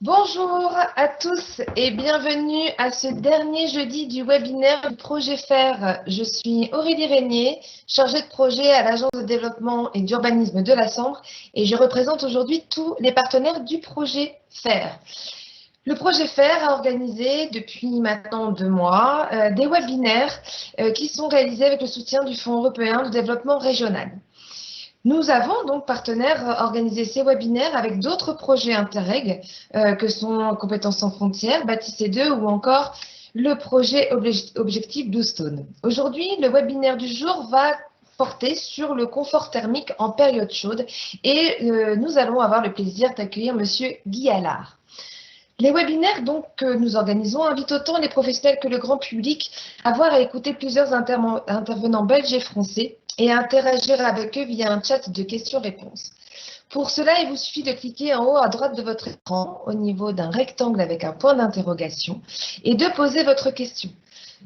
Bonjour à tous et bienvenue à ce dernier jeudi du webinaire du projet FAIR. Je suis Aurélie Régnier, chargée de projet à l'Agence de développement et d'urbanisme de la Sambre et je représente aujourd'hui tous les partenaires du projet FAIR. Le projet FAIR a organisé depuis maintenant 2 mois des webinaires qui sont réalisés avec le soutien du Fonds européen de développement régional. Nous avons donc partenaires organisé ces webinaires avec d'autres projets Interreg que sont Compétences sans frontières, Bâtissez 2 ou encore le projet Objectif Bluestone. Aujourd'hui, le webinaire du jour va porter sur le confort thermique en période chaude et nous allons avoir le plaisir d'accueillir Monsieur Guy Allard. Les webinaires donc, que nous organisons invitent autant les professionnels que le grand public à voir et écouter plusieurs intervenants belges et français et à interagir avec eux via un chat de questions-réponses. Pour cela, il vous suffit de cliquer en haut à droite de votre écran au niveau d'un rectangle avec un point d'interrogation et de poser votre question.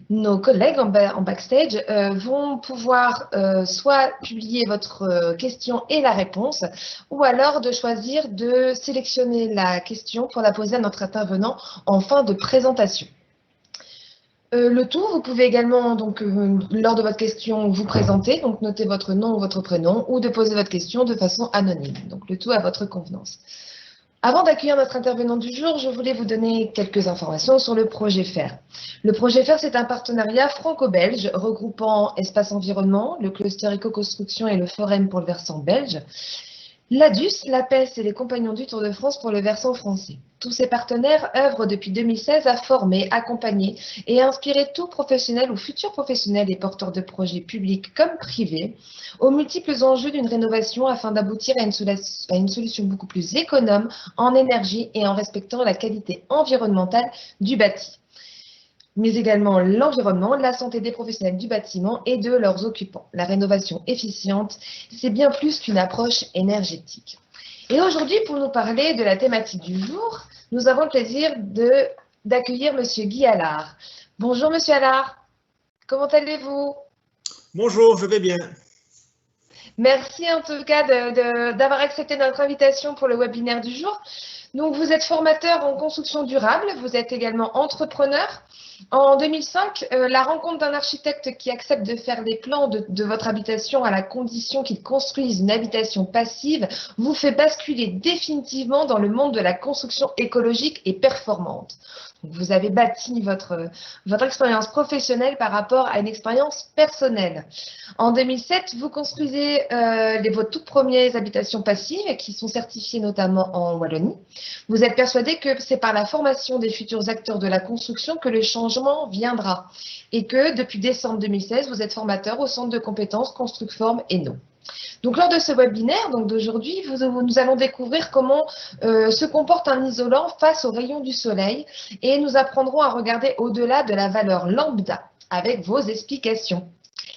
Nos collègues en backstage vont pouvoir soit publier votre question et la réponse, ou alors de choisir de sélectionner la question pour la poser à notre intervenant en fin de présentation. Le tout, vous pouvez également, donc, lors de votre question, vous présenter, donc noter votre nom ou votre prénom, ou de poser votre question de façon anonyme. Donc, le tout à votre convenance. Avant d'accueillir notre intervenant du jour, je voulais vous donner quelques informations sur le projet FAIR. Le projet FAIR, c'est un partenariat franco-belge regroupant Espace Environnement, le cluster Éco-Construction et le Forum pour le versant belge, l'ADUS, l'APES et les Compagnons du Tour de France pour le versant français. Tous ces partenaires œuvrent depuis 2016 à former, accompagner et inspirer tout professionnel ou futur professionnel et porteur de projets publics comme privés aux multiples enjeux d'une rénovation afin d'aboutir à une solution beaucoup plus économe en énergie et en respectant la qualité environnementale du bâti, mais également l'environnement, la santé des professionnels du bâtiment et de leurs occupants. La rénovation efficiente, c'est bien plus qu'une approche énergétique. Et aujourd'hui, pour nous parler de la thématique du jour, nous avons le plaisir d'accueillir Monsieur Guy Allard. Bonjour Monsieur Allard, comment allez-vous? Bonjour, je vais bien. Merci en tout cas d'avoir accepté notre invitation pour le webinaire du jour. Donc, vous êtes formateur en construction durable, vous êtes également entrepreneur. En 2005, la rencontre d'un architecte qui accepte de faire les plans de votre habitation à la condition qu'il construise une habitation passive vous fait basculer définitivement dans le monde de la construction écologique et performante. Donc, vous avez bâti votre expérience professionnelle par rapport à une expérience personnelle. En 2007, vous construisez vos toutes premières habitations passives qui sont certifiées notamment en Wallonie. Vous êtes persuadé que c'est par la formation des futurs acteurs de la construction que le changement viendra et que depuis décembre 2016, vous êtes formateur au centre de compétences Construcform Hainaut. Donc, lors de ce webinaire d'aujourd'hui, nous allons découvrir comment se comporte un isolant face aux rayons du soleil et nous apprendrons à regarder au-delà de la valeur lambda avec vos explications.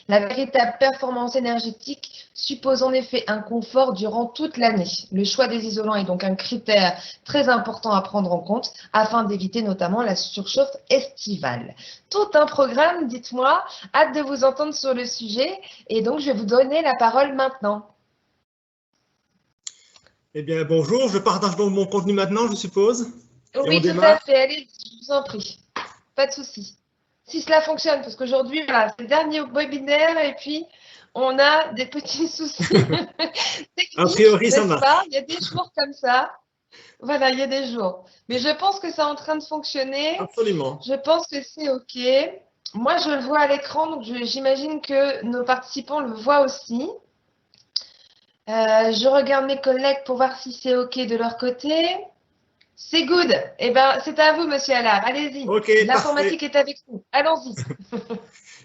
La véritable performance énergétique suppose en effet un confort durant toute l'année. Le choix des isolants est donc un critère très important à prendre en compte afin d'éviter notamment la surchauffe estivale. Tout un programme, dites-moi, hâte de vous entendre sur le sujet et donc je vais vous donner la parole maintenant. Eh bien, bonjour, je partage donc mon contenu maintenant, je suppose. Oui, tout à fait, allez, je vous en prie, pas de souci. Si cela fonctionne, parce qu'aujourd'hui, voilà, c'est le dernier webinaire et puis on a des petits soucis techniques, a priori, ça marche. Il y a des jours comme ça. Voilà, il y a des jours. Mais je pense que c'est en train de fonctionner. Absolument. Je pense que c'est OK. Moi, je le vois à l'écran, donc j'imagine que nos participants le voient aussi. Je regarde mes collègues pour voir si c'est OK de leur côté. C'est good. Eh bien, c'est à vous, Monsieur Allard. Allez-y. Okay, l'informatique est avec vous. Allons-y.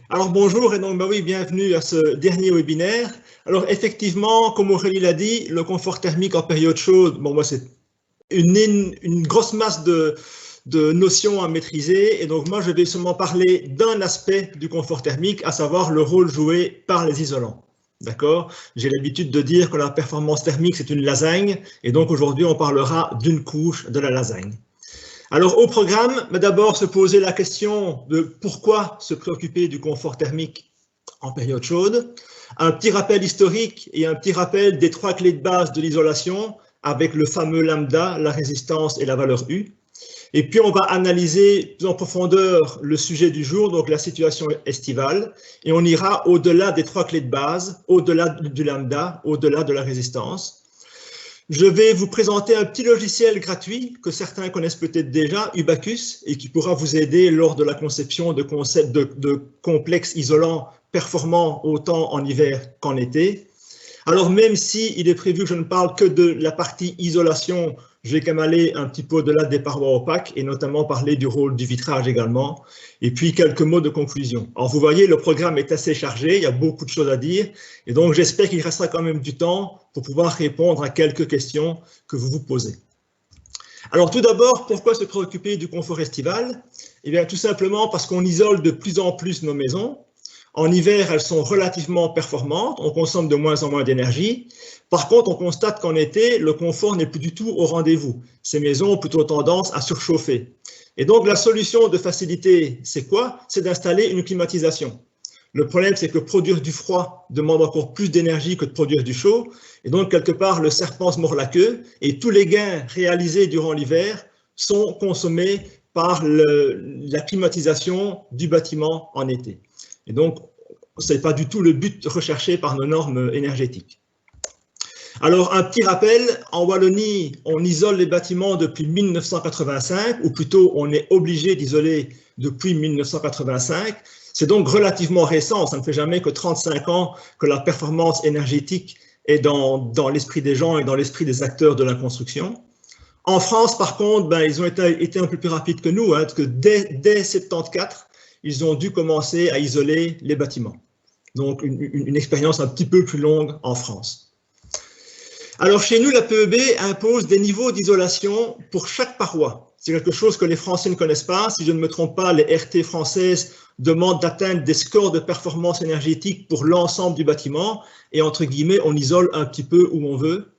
Alors, bonjour et donc, oui, bienvenue à ce dernier webinaire. Alors, effectivement, comme Aurélie l'a dit, le confort thermique en période chaude, bon, moi, c'est une grosse masse de notions à maîtriser. Et donc, moi, je vais seulement parler d'un aspect du confort thermique, à savoir le rôle joué par les isolants. D'accord? J'ai l'habitude de dire que la performance thermique, c'est une lasagne. Et donc, aujourd'hui, on parlera d'une couche de la lasagne. Alors, au programme, d'abord se poser la question de pourquoi se préoccuper du confort thermique en période chaude. Un petit rappel historique et un petit rappel des 3 clés de base de l'isolation, avec le fameux lambda, la résistance et la valeur U. Et puis, on va analyser plus en profondeur le sujet du jour, donc la situation estivale, et on ira au-delà des 3 clés de base, au-delà du lambda, au-delà de la résistance. Je vais vous présenter un petit logiciel gratuit que certains connaissent peut-être déjà, Ubacus, et qui pourra vous aider lors de la conception de concepts de complexes isolants performants autant en hiver qu'en été. Alors, même s'il est prévu que je ne parle que de la partie isolation, je vais quand même aller un petit peu au-delà des parois opaques et notamment parler du rôle du vitrage également. Et puis, quelques mots de conclusion. Alors, vous voyez, le programme est assez chargé, il y a beaucoup de choses à dire. Et donc, j'espère qu'il restera quand même du temps pour pouvoir répondre à quelques questions que vous vous posez. Alors, tout d'abord, pourquoi se préoccuper du confort estival? Eh bien, tout simplement parce qu'on isole de plus en plus nos maisons. En hiver, elles sont relativement performantes, on consomme de moins en moins d'énergie. Par contre, on constate qu'en été, le confort n'est plus du tout au rendez-vous. Ces maisons ont plutôt tendance à surchauffer. Et donc, la solution de facilité, c'est quoi? C'est d'installer une climatisation. Le problème, c'est que produire du froid demande encore plus d'énergie que de produire du chaud. Et donc, quelque part, le serpent se mord la queue et tous les gains réalisés durant l'hiver sont consommés par la climatisation du bâtiment en été. Et donc, ce n'est pas du tout le but recherché par nos normes énergétiques. Alors, un petit rappel, en Wallonie, on isole les bâtiments depuis 1985, ou plutôt on est obligé d'isoler depuis 1985. C'est donc relativement récent, ça ne fait jamais que 35 ans que la performance énergétique est dans l'esprit des gens et dans l'esprit des acteurs de la construction. En France, par contre, ils ont été un peu plus rapides que nous, parce que dès 1974, ils ont dû commencer à isoler les bâtiments. Donc, une expérience un petit peu plus longue en France. Alors, chez nous, la PEB impose des niveaux d'isolation pour chaque paroi. C'est quelque chose que les Français ne connaissent pas. Si je ne me trompe pas, les RT françaises demandent d'atteindre des scores de performance énergétique pour l'ensemble du bâtiment. Et entre guillemets, on isole un petit peu où on veut.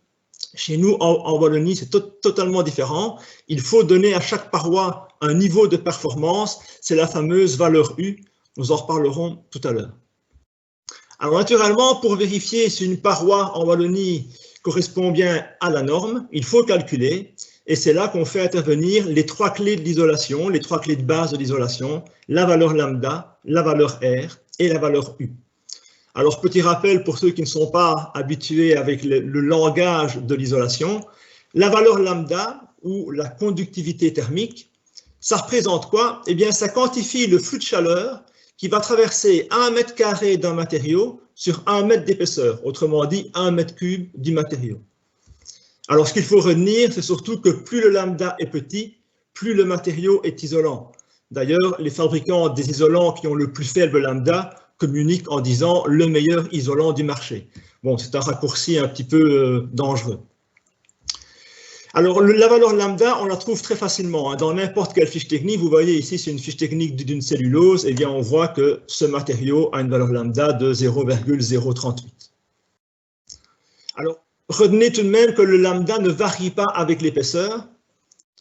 Chez nous, en Wallonie, c'est totalement différent. Il faut donner à chaque paroi un niveau de performance. C'est la fameuse valeur U. Nous en reparlerons tout à l'heure. Alors, naturellement, pour vérifier si une paroi en Wallonie correspond bien à la norme, il faut calculer. Et c'est là qu'on fait intervenir les 3 clés de l'isolation, les 3 clés de base de l'isolation, la valeur lambda, la valeur R et la valeur U. Alors, petit rappel pour ceux qui ne sont pas habitués avec le langage de l'isolation, la valeur lambda, ou la conductivité thermique, ça représente quoi? Eh bien, ça quantifie le flux de chaleur qui va traverser 1 mètre carré d'un matériau sur 1 mètre d'épaisseur, autrement dit 1 mètre cube du matériau. Alors, ce qu'il faut retenir, c'est surtout que plus le lambda est petit, plus le matériau est isolant. D'ailleurs, les fabricants des isolants qui ont le plus faible lambda communiquent en disant le meilleur isolant du marché. Bon, c'est un raccourci un petit peu dangereux. Alors, la valeur lambda, on la trouve très facilement. Dans n'importe quelle fiche technique, vous voyez ici, c'est une fiche technique d'une cellulose, et bien on voit que ce matériau a une valeur lambda de 0,038. Alors, retenez tout de même que le lambda ne varie pas avec l'épaisseur.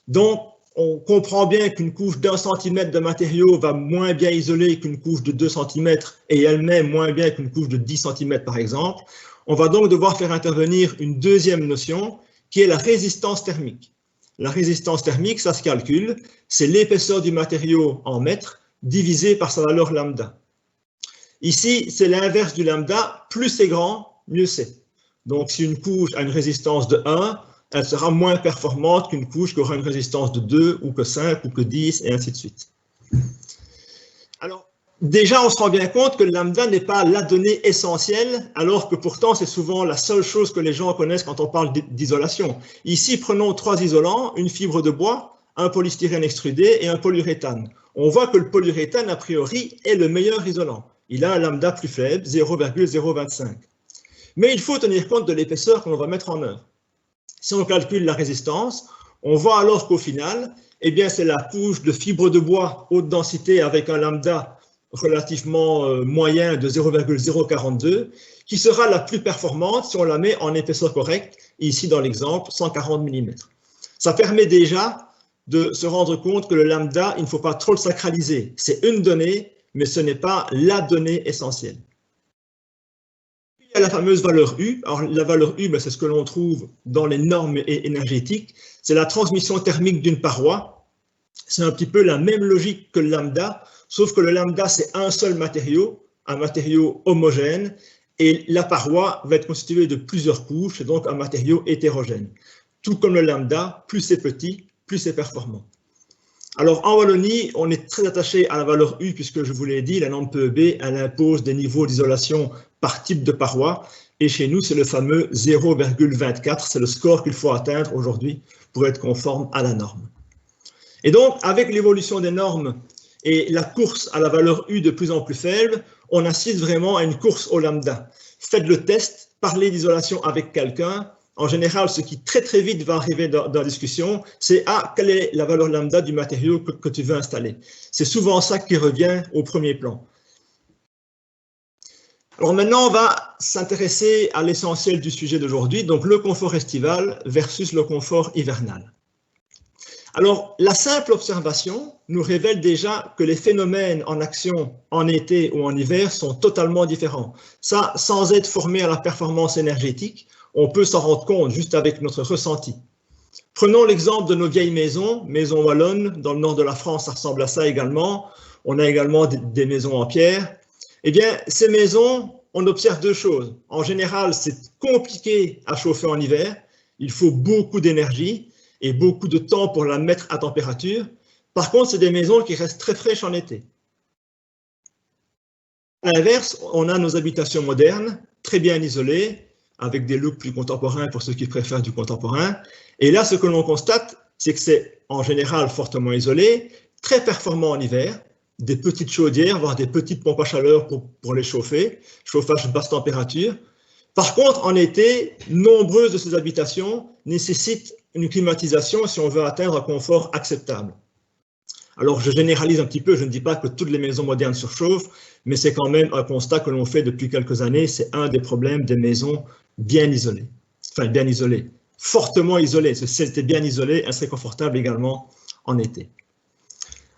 Donc, on comprend bien qu'une couche d'1 cm de matériau va moins bien isoler qu'une couche de 2 cm et elle-même moins bien qu'une couche de 10 cm par exemple. On va donc devoir faire intervenir une deuxième notion qui est la résistance thermique. La résistance thermique, ça se calcule, c'est l'épaisseur du matériau en mètres divisé par sa valeur lambda. Ici, c'est l'inverse du lambda, plus c'est grand, mieux c'est. Donc, si une couche a une résistance de 1, elle sera moins performante qu'une couche qui aura une résistance de 2 ou que 5 ou que 10 et ainsi de suite. Alors, déjà, on se rend bien compte que le lambda n'est pas la donnée essentielle, alors que pourtant, c'est souvent la seule chose que les gens connaissent quand on parle d'isolation. Ici, prenons 3 isolants, une fibre de bois, un polystyrène extrudé et un polyuréthane. On voit que le polyuréthane, a priori, est le meilleur isolant. Il a un lambda plus faible, 0,025. Mais il faut tenir compte de l'épaisseur qu'on va mettre en œuvre. Si on calcule la résistance, on voit alors qu'au final, eh bien, c'est la couche de fibre de bois haute densité avec un lambda relativement moyen de 0,042 qui sera la plus performante si on la met en épaisseur correcte, ici dans l'exemple, 140 mm. Ça permet déjà de se rendre compte que le lambda, il ne faut pas trop le sacraliser. C'est une donnée, mais ce n'est pas la donnée essentielle. à la fameuse valeur U. Alors, la valeur U, c'est ce que l'on trouve dans les normes énergétiques. C'est la transmission thermique d'une paroi. C'est un petit peu la même logique que le lambda, sauf que le lambda, c'est un seul matériau, un matériau homogène, et la paroi va être constituée de plusieurs couches, et donc un matériau hétérogène. Tout comme le lambda, plus c'est petit, plus c'est performant. Alors, en Wallonie, on est très attaché à la valeur U, puisque je vous l'ai dit, la norme PEB, elle impose des niveaux d'isolation par type de paroi, et chez nous, c'est le fameux 0,24, c'est le score qu'il faut atteindre aujourd'hui pour être conforme à la norme. Et donc, avec l'évolution des normes et la course à la valeur U de plus en plus faible, on assiste vraiment à une course au lambda. Faites le test, parlez d'isolation avec quelqu'un. En général, ce qui très vite va arriver dans la discussion, c'est « Ah, quelle est la valeur lambda du matériau que tu veux installer ?» C'est souvent ça qui revient au premier plan. Alors maintenant, on va s'intéresser à l'essentiel du sujet d'aujourd'hui, donc le confort estival versus le confort hivernal. Alors, la simple observation nous révèle déjà que les phénomènes en action en été ou en hiver sont totalement différents. Ça, sans être formé à la performance énergétique, on peut s'en rendre compte juste avec notre ressenti. Prenons l'exemple de nos vieilles maisons wallonnes, dans le nord de la France, ça ressemble à ça également. On a également des maisons en pierre. Eh bien, ces maisons, on observe deux choses. En général, c'est compliqué à chauffer en hiver. Il faut beaucoup d'énergie et beaucoup de temps pour la mettre à température. Par contre, c'est des maisons qui restent très fraîches en été. À l'inverse, on a nos habitations modernes, très bien isolées, avec des looks plus contemporains pour ceux qui préfèrent du contemporain. Et là, ce que l'on constate, c'est que c'est en général fortement isolé, très performant en hiver, des petites chaudières, voire des petites pompes à chaleur pour les chauffer, chauffage basse température. Par contre, en été, nombreuses de ces habitations nécessitent une climatisation si on veut atteindre un confort acceptable. Alors, je généralise un petit peu, je ne dis pas que toutes les maisons modernes surchauffent, mais c'est quand même un constat que l'on fait depuis quelques années, c'est un des problèmes des maisons bien isolées. Enfin, bien isolées, fortement isolées. Si elles étaient bien isolées, elles seraient confortables également en été.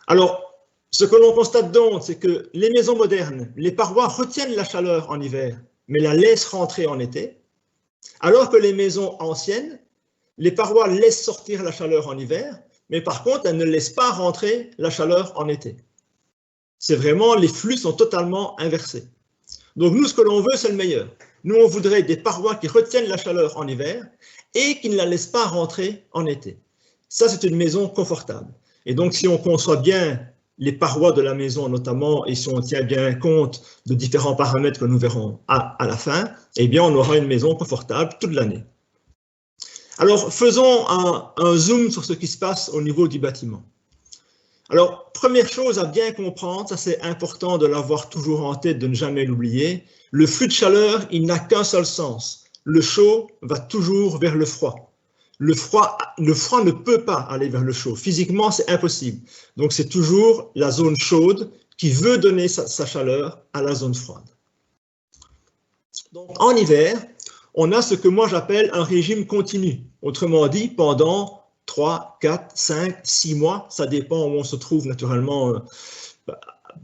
Alors, ce que l'on constate donc, c'est que les maisons modernes, les parois retiennent la chaleur en hiver, mais la laissent rentrer en été, alors que les maisons anciennes, les parois laissent sortir la chaleur en hiver, mais par contre, elles ne laissent pas rentrer la chaleur en été. C'est vraiment, les flux sont totalement inversés. Donc nous, ce que l'on veut, c'est le meilleur. Nous, on voudrait des parois qui retiennent la chaleur en hiver et qui ne la laissent pas rentrer en été. Ça, c'est une maison confortable. Et donc, si on conçoit bien les parois de la maison notamment, et si on tient bien compte de différents paramètres que nous verrons à la fin, eh bien, on aura une maison confortable toute l'année. Alors, faisons un zoom sur ce qui se passe au niveau du bâtiment. Alors, première chose à bien comprendre, ça c'est important de l'avoir toujours en tête, de ne jamais l'oublier, le flux de chaleur, il n'a qu'un seul sens. Le chaud va toujours vers le froid. Le froid ne peut pas aller vers le chaud. Physiquement, c'est impossible. Donc, c'est toujours la zone chaude qui veut donner sa chaleur à la zone froide. Donc, en hiver, on a ce que moi j'appelle un régime continu. Autrement dit, pendant 3, 4, 5, 6 mois, ça dépend où on se trouve naturellement,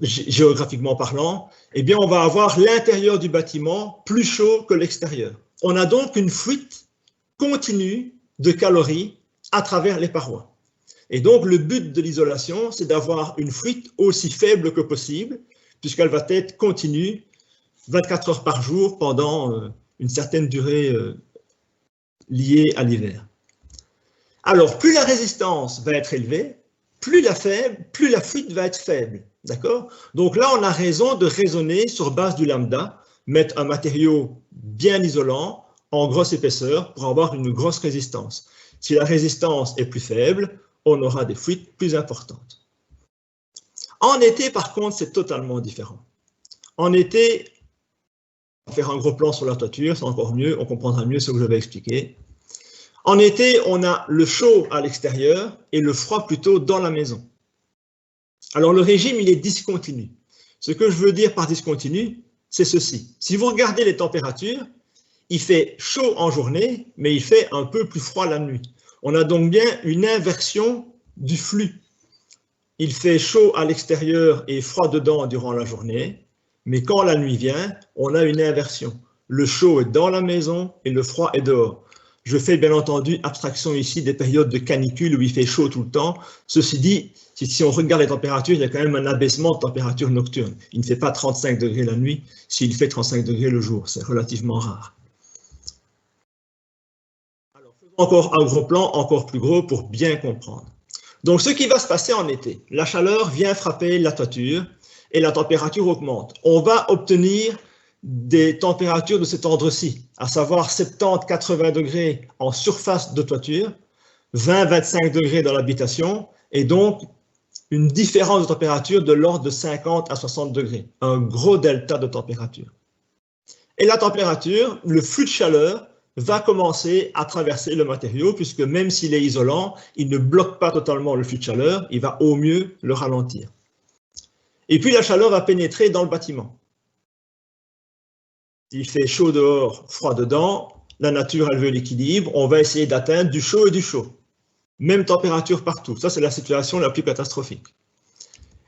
géographiquement parlant, eh bien on va avoir l'intérieur du bâtiment plus chaud que l'extérieur. On a donc une fuite continue de calories à travers les parois. Et donc le but de l'isolation, c'est d'avoir une fuite aussi faible que possible, puisqu'elle va être continue 24 heures par jour pendant une certaine durée liée à l'hiver. Alors, plus la résistance va être élevée, plus la fuite va être faible. D'accord? Donc là, on a raison de raisonner sur base du lambda, mettre un matériau bien isolant, en grosse épaisseur, pour avoir une grosse résistance. Si la résistance est plus faible, on aura des fuites plus importantes. En été, par contre, c'est totalement différent. En été, on va faire un gros plan sur la toiture, c'est encore mieux, on comprendra mieux ce que je vais expliquer. En été, on a le chaud à l'extérieur et le froid plutôt dans la maison. Alors le régime, il est discontinu. Ce que je veux dire par discontinu, c'est ceci. Si vous regardez les températures, il fait chaud en journée, mais il fait un peu plus froid la nuit. On a donc bien une inversion du flux. Il fait chaud à l'extérieur et froid dedans durant la journée, mais quand la nuit vient, on a une inversion. Le chaud est dans la maison et le froid est dehors. Je fais bien entendu abstraction ici des périodes de canicule où il fait chaud tout le temps. Ceci dit, si on regarde les températures, il y a quand même un abaissement de température nocturne. Il ne fait pas 35 degrés la nuit s'il fait 35 degrés le jour. C'est relativement rare. Alors, faisons encore un gros plan, encore plus gros pour bien comprendre. Donc, ce qui va se passer en été, la chaleur vient frapper la toiture et la température augmente. On va obtenir des températures de cet ordre-ci, à savoir 70-80 degrés en surface de toiture, 20-25 degrés dans l'habitation, et donc une différence de température de l'ordre de 50 à 60 degrés, un gros delta de température. Et la température, le flux de chaleur, va commencer à traverser le matériau, puisque même s'il est isolant, il ne bloque pas totalement le flux de chaleur, il va au mieux le ralentir. Et puis la chaleur va pénétrer dans le bâtiment. S'il fait chaud dehors, froid dedans, la nature elle veut l'équilibre, on va essayer d'atteindre du chaud et du chaud. Même température partout, ça c'est la situation la plus catastrophique.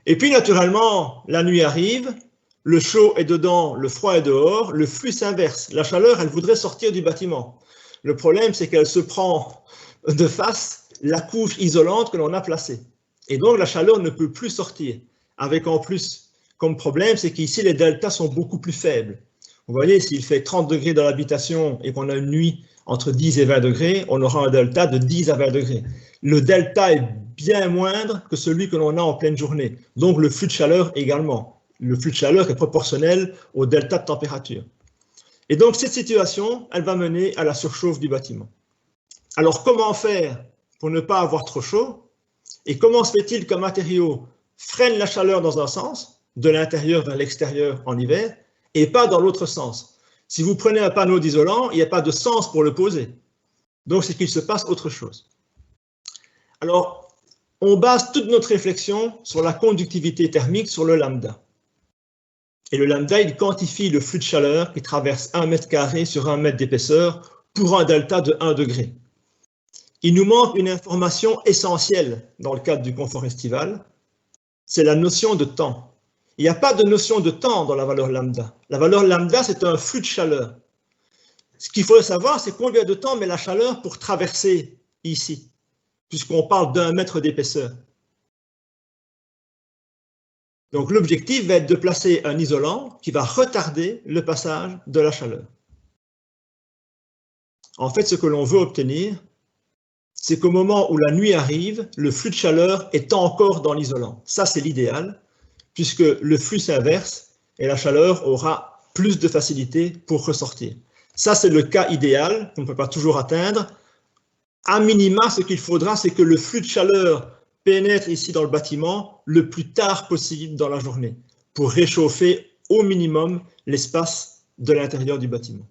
Et puis naturellement, la nuit arrive, le chaud est dedans, le froid est dehors, le flux s'inverse. La chaleur, elle voudrait sortir du bâtiment. Le problème, c'est qu'elle se prend de face la couche isolante que l'on a placée. Et donc la chaleur ne peut plus sortir. Avec en plus, comme problème, c'est qu'ici les deltas sont beaucoup plus faibles. Vous voyez, s'il fait 30 degrés dans l'habitation et qu'on a une nuit entre 10 et 20 degrés, on aura un delta de 10 à 20 degrés. Le delta est bien moindre que celui que l'on a en pleine journée. Donc le flux de chaleur également. Le flux de chaleur est proportionnel au delta de température. Et donc cette situation, elle va mener à la surchauffe du bâtiment. Alors comment faire pour ne pas avoir trop chaud? Et comment se fait-il qu'un matériau freine la chaleur dans un sens, de l'intérieur vers l'extérieur en hiver, et pas dans l'autre sens? Si vous prenez un panneau d'isolant, il n'y a pas de sens pour le poser. Donc c'est qu'il se passe autre chose. Alors, on base toute notre réflexion sur la conductivité thermique, sur le lambda. Et le lambda, il quantifie le flux de chaleur qui traverse 1 mètre carré sur 1 mètre d'épaisseur pour un delta de 1 degré. Il nous manque une information essentielle dans le cadre du confort estival, c'est la notion de temps. Il n'y a pas de notion de temps dans la valeur lambda. La valeur lambda, c'est un flux de chaleur. Ce qu'il faut savoir, c'est combien de temps met la chaleur pour traverser ici, puisqu'on parle d'1 mètre d'épaisseur. Donc l'objectif va être de placer un isolant qui va retarder le passage de la chaleur. En fait, ce que l'on veut obtenir, c'est qu'au moment où la nuit arrive, le flux de chaleur est encore dans l'isolant. Ça, c'est l'idéal, puisque le flux s'inverse et la chaleur aura plus de facilité pour ressortir. Ça, c'est le cas idéal qu'on ne peut pas toujours atteindre. À minima, ce qu'il faudra, c'est que le flux de chaleur pénètre ici dans le bâtiment le plus tard possible dans la journée pour réchauffer au minimum l'espace de l'intérieur du bâtiment.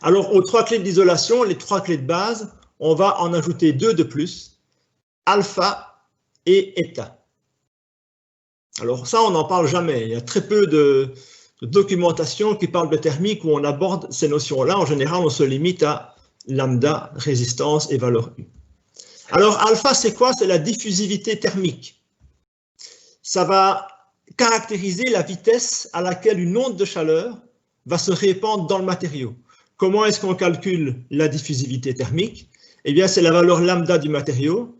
Alors, aux 3 clés d'isolation, les 3 clés de base, on va en ajouter 2 de plus, alpha et eta. Alors ça, on n'en parle jamais. Il y a très peu de documentation qui parle de thermique où on aborde ces notions-là. En général, on se limite à lambda, résistance et valeur U. Alors, alpha, c'est quoi? C'est la diffusivité thermique. Ça va caractériser la vitesse à laquelle une onde de chaleur va se répandre dans le matériau. Comment est-ce qu'on calcule la diffusivité thermique? Eh bien, c'est la valeur lambda du matériau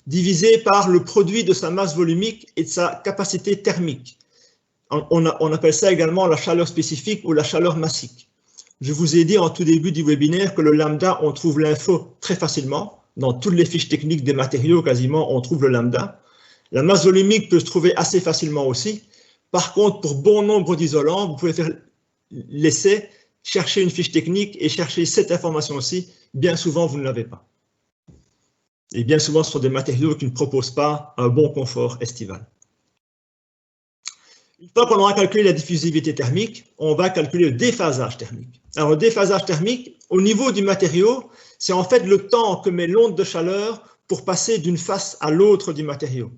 divisée par le produit de sa masse volumique et de sa capacité thermique. On appelle ça également la chaleur spécifique ou la chaleur massique. Je vous ai dit en tout début du webinaire que le lambda, on trouve l'info très facilement. Dans toutes les fiches techniques des matériaux, quasiment, on trouve le lambda. La masse volumique peut se trouver assez facilement aussi. Par contre, pour bon nombre d'isolants, vous pouvez faire l'essai, chercher une fiche technique et chercher cette information aussi. Bien souvent, vous ne l'avez pas. Et bien souvent, ce sont des matériaux qui ne proposent pas un bon confort estival. Une fois qu'on aura calculé la diffusivité thermique, on va calculer le déphasage thermique. Alors, le déphasage thermique, au niveau du matériau, c'est en fait le temps que met l'onde de chaleur pour passer d'une face à l'autre du matériau.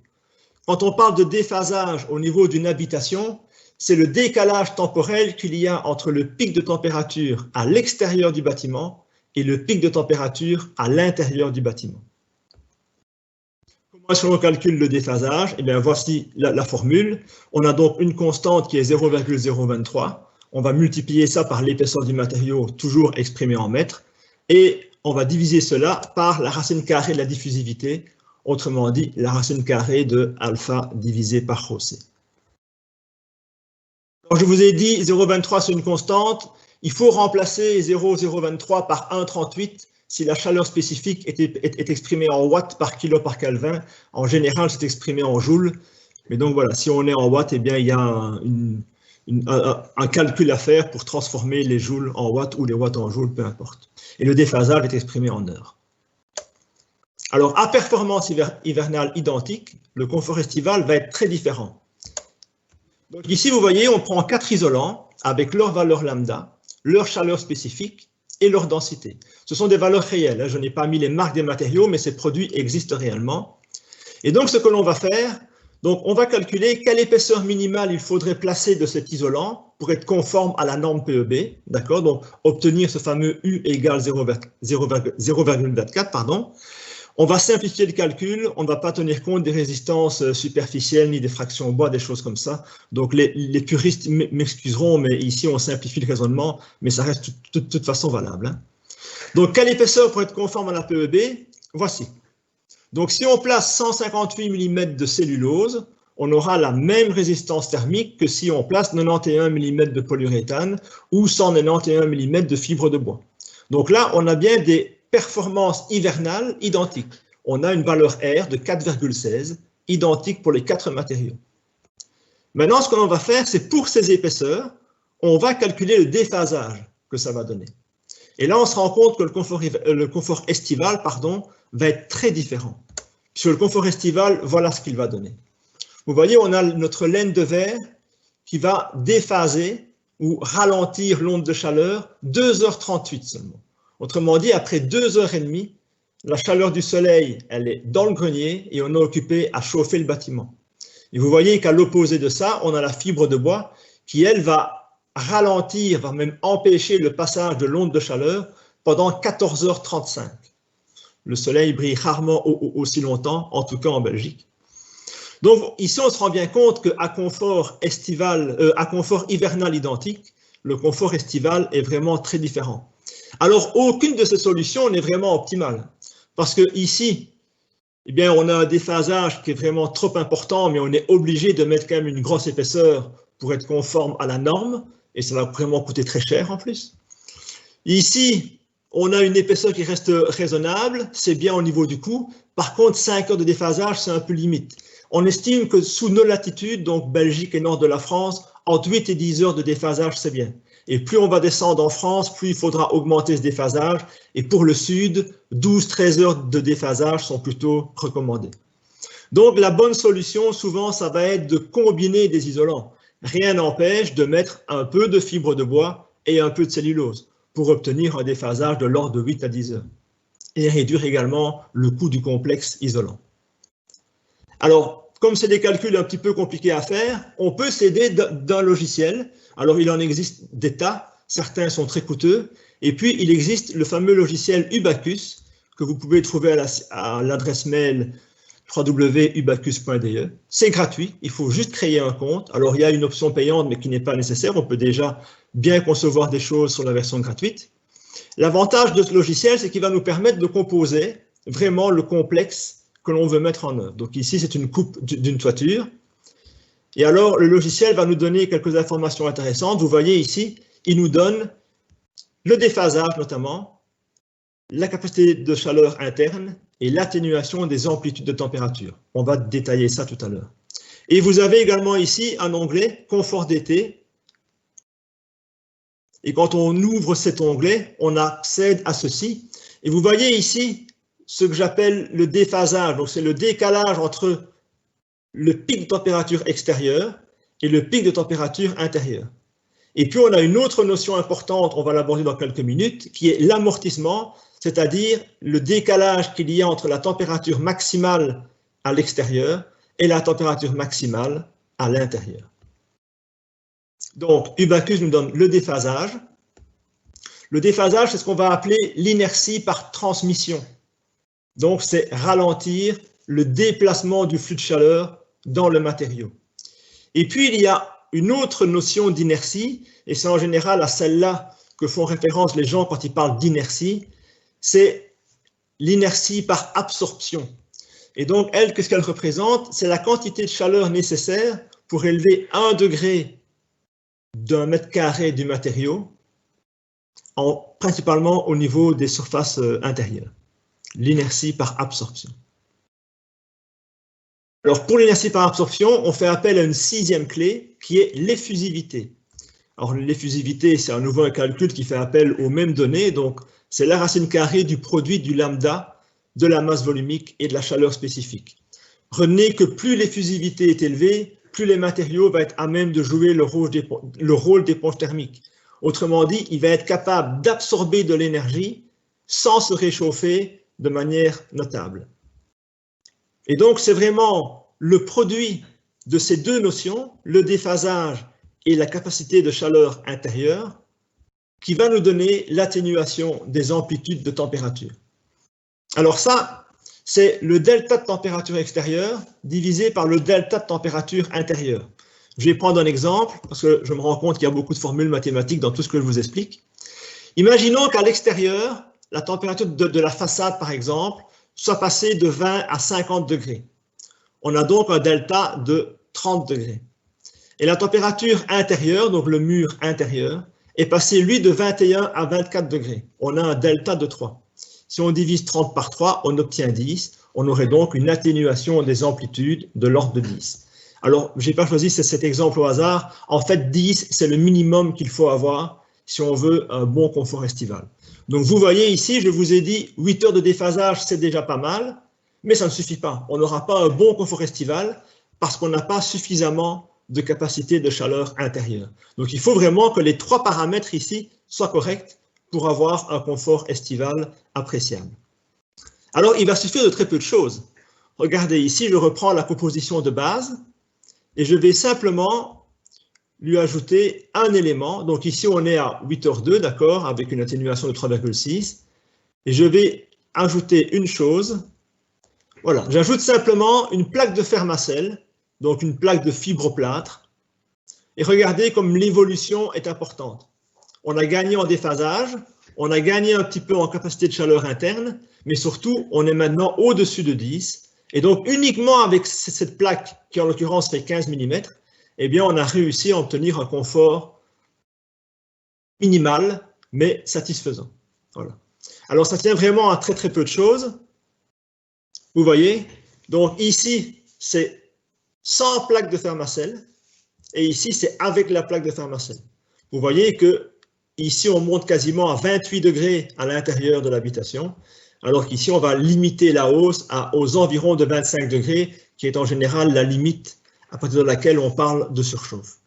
Quand on parle de déphasage au niveau d'une habitation, c'est le décalage temporel qu'il y a entre le pic de température à l'extérieur du bâtiment et le pic de température à l'intérieur du bâtiment. Comment est-ce qu'on calcule le déphasage? Eh bien, voici la formule. On a donc une constante qui est 0,023. On va multiplier ça par l'épaisseur du matériau, toujours exprimé en mètres, et on va diviser cela par la racine carrée de la diffusivité, autrement dit, la racine carrée de alpha divisé par ρc. Quand je vous ai dit 0,23 c'est une constante, il faut remplacer 0,023 par 1,38 si la chaleur spécifique est exprimée en watts par kilo par Kelvin. En général, c'est exprimé en joules. Mais donc voilà, si on est en watts, eh bien, il y a un calcul à faire pour transformer les joules en watts ou les watts en joules, peu importe. Et le déphasage est exprimé en heures. Alors, à performance hivernale identique, le confort estival va être très différent. Donc ici, vous voyez, on prend 4 isolants avec leur valeur lambda, leur chaleur spécifique et leur densité. Ce sont des valeurs réelles. Je n'ai pas mis les marques des matériaux, mais ces produits existent réellement. Et donc, ce que l'on va faire, donc on va calculer quelle épaisseur minimale il faudrait placer de cet isolant pour être conforme à la norme PEB, d'accord? Donc, obtenir ce fameux U égale 0,24, pardon. On va simplifier le calcul, on ne va pas tenir compte des résistances superficielles ni des fractions bois, des choses comme ça. Donc les puristes m'excuseront, mais ici on simplifie le raisonnement, mais ça reste de toute façon valable. Hein. Donc quelle épaisseur pour être conforme à la PEB? Voici. Donc si on place 158 mm de cellulose, on aura la même résistance thermique que si on place 91 mm de polyuréthane ou 191 mm de fibre de bois. Donc là, on a bien des performance hivernale identique. On a une valeur R de 4,16, identique pour les 4 matériaux. Maintenant, ce que l'on va faire, c'est pour ces épaisseurs, on va calculer le déphasage que ça va donner. Et là, on se rend compte que le confort estival, va être très différent. Sur le confort estival, voilà ce qu'il va donner. Vous voyez, on a notre laine de verre qui va déphaser ou ralentir l'onde de chaleur 2h38 seulement. Autrement dit, après 2h30, la chaleur du soleil, elle est dans le grenier et on est occupé à chauffer le bâtiment. Et vous voyez qu'à l'opposé de ça, on a la fibre de bois qui, elle, va ralentir, va même empêcher le passage de l'onde de chaleur pendant 14h35. Le soleil brille rarement aussi longtemps, en tout cas en Belgique. Donc ici, on se rend bien compte qu'à confort hivernal identique, le confort estival est vraiment très différent. Alors, aucune de ces solutions n'est vraiment optimale. Parce que ici, eh bien, on a un déphasage qui est vraiment trop important, mais on est obligé de mettre quand même une grosse épaisseur pour être conforme à la norme, et ça va vraiment coûter très cher en plus. Ici, on a une épaisseur qui reste raisonnable, c'est bien au niveau du coût. Par contre, 5 heures de déphasage, c'est un peu limite. On estime que sous nos latitudes, donc Belgique et nord de la France, entre 8 et 10 heures de déphasage, c'est bien. Et plus on va descendre en France, plus il faudra augmenter ce déphasage. Et pour le sud, 12-13 heures de déphasage sont plutôt recommandées. Donc la bonne solution, souvent, ça va être de combiner des isolants. Rien n'empêche de mettre un peu de fibre de bois et un peu de cellulose pour obtenir un déphasage de l'ordre de 8 à 10 heures. Et réduire également le coût du complexe isolant. Alors, comme c'est des calculs un petit peu compliqués à faire, on peut s'aider d'un logiciel. Alors, il en existe des tas, certains sont très coûteux, et puis il existe le fameux logiciel Ubacus, que vous pouvez trouver à l'adresse mail www.ubacus.de. C'est gratuit, il faut juste créer un compte. Alors, il y a une option payante, mais qui n'est pas nécessaire, on peut déjà bien concevoir des choses sur la version gratuite. L'avantage de ce logiciel, c'est qu'il va nous permettre de composer vraiment le complexe que l'on veut mettre en œuvre. Donc ici, c'est une coupe d'une toiture. Et alors, le logiciel va nous donner quelques informations intéressantes. Vous voyez ici, il nous donne le déphasage notamment, la capacité de chaleur interne et l'atténuation des amplitudes de température. On va détailler ça tout à l'heure. Et vous avez également ici un onglet confort d'été. Et quand on ouvre cet onglet, on accède à ceci. Et vous voyez ici ce que j'appelle le déphasage. Donc c'est le décalage entre le pic de température extérieure et le pic de température intérieure. Et puis on a une autre notion importante, on va l'aborder dans quelques minutes, qui est l'amortissement, c'est-à-dire le décalage qu'il y a entre la température maximale à l'extérieur et la température maximale à l'intérieur. Donc Ubacus nous donne le déphasage. Le déphasage, c'est ce qu'on va appeler l'inertie par transmission. Donc c'est ralentir le déplacement du flux de chaleur dans le matériau. Et puis, il y a a une autre notion d'inertie, et c'est en général à celle-là que font référence les gens quand ils parlent d'inertie, c'est l'inertie par absorption. Et donc, elle, qu'est-ce qu'elle représente? C'est la quantité de chaleur nécessaire pour élever 1 degré d'un mètre carré du matériau, principalement au niveau des surfaces intérieures. L'inertie par absorption. Alors, pour l'inertie par absorption, on fait appel à une 6e clé qui est l'effusivité. Alors, l'effusivité, c'est à nouveau un calcul qui fait appel aux mêmes données, donc c'est la racine carrée du produit du lambda, de la masse volumique et de la chaleur spécifique. Retenez que plus l'effusivité est élevée, plus les matériaux vont être à même de jouer le rôle d'éponge thermique. Autrement dit, il va être capable d'absorber de l'énergie sans se réchauffer de manière notable. Et donc, c'est vraiment le produit de ces deux notions, le déphasage et la capacité de chaleur intérieure, qui va nous donner l'atténuation des amplitudes de température. Alors ça, c'est le delta de température extérieure divisé par le delta de température intérieure. Je vais prendre un exemple, parce que je me rends compte qu'il y a beaucoup de formules mathématiques dans tout ce que je vous explique. Imaginons qu'à l'extérieur, la température de la façade, par exemple, soit passée de 20 à 50 degrés. On a donc un delta de 30 degrés. Et la température intérieure, donc le mur intérieur, est passé, lui, de 21 à 24 degrés. On a un delta de 3. Si on divise 30 par 3, on obtient 10. On aurait donc une atténuation des amplitudes de l'ordre de 10. Alors, je n'ai pas choisi cet exemple au hasard. En fait, 10, c'est le minimum qu'il faut avoir si on veut un bon confort estival. Donc, vous voyez ici, je vous ai dit 8 heures de déphasage, c'est déjà pas mal, mais ça ne suffit pas. On n'aura pas un bon confort estival parce qu'on n'a pas suffisamment de capacité de chaleur intérieure. Donc, il faut vraiment que les 3 paramètres ici soient corrects pour avoir un confort estival appréciable. Alors, il va suffire de très peu de choses. Regardez ici, je reprends la composition de base et je vais simplement lui ajouter un élément. Donc ici, on est à 8h02, d'accord, avec une atténuation de 3,6. Et je vais ajouter une chose. Voilà, j'ajoute simplement une plaque de Fermacell, donc une plaque de fibroplâtre. Et regardez comme l'évolution est importante. On a gagné en déphasage, on a gagné un petit peu en capacité de chaleur interne, mais surtout, on est maintenant au-dessus de 10. Et donc, uniquement avec cette plaque, qui en l'occurrence fait 15 mm, eh bien, on a réussi à obtenir un confort minimal, mais satisfaisant. Voilà. Alors, ça tient vraiment à très, très peu de choses. Vous voyez? Donc, ici, c'est sans plaque de Fermacell, et ici, c'est avec la plaque de Fermacell. Vous voyez que ici, on monte quasiment à 28 degrés à l'intérieur de l'habitation, alors qu'ici, on va limiter la hausse aux environs de 25 degrés, qui est en général la limite à partir de laquelle on parle de surchauffe.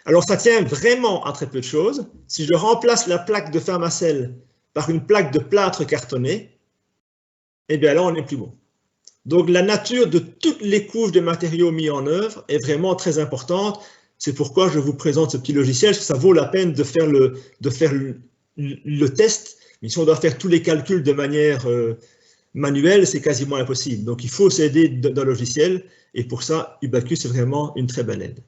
Alors, ça tient vraiment à très peu de choses. Si je remplace la plaque de Fermacell par une plaque de plâtre cartonné, eh bien là, on est plus bon. Donc, la nature de toutes les couches de matériaux mis en œuvre est vraiment très importante. C'est pourquoi je vous présente ce petit logiciel, parce que ça vaut la peine de faire le test. Mais si on doit faire tous les calculs de manière manuelle, c'est quasiment impossible. Donc, il faut s'aider d'un logiciel. Et pour ça, Ubaqus est vraiment une très belle aide.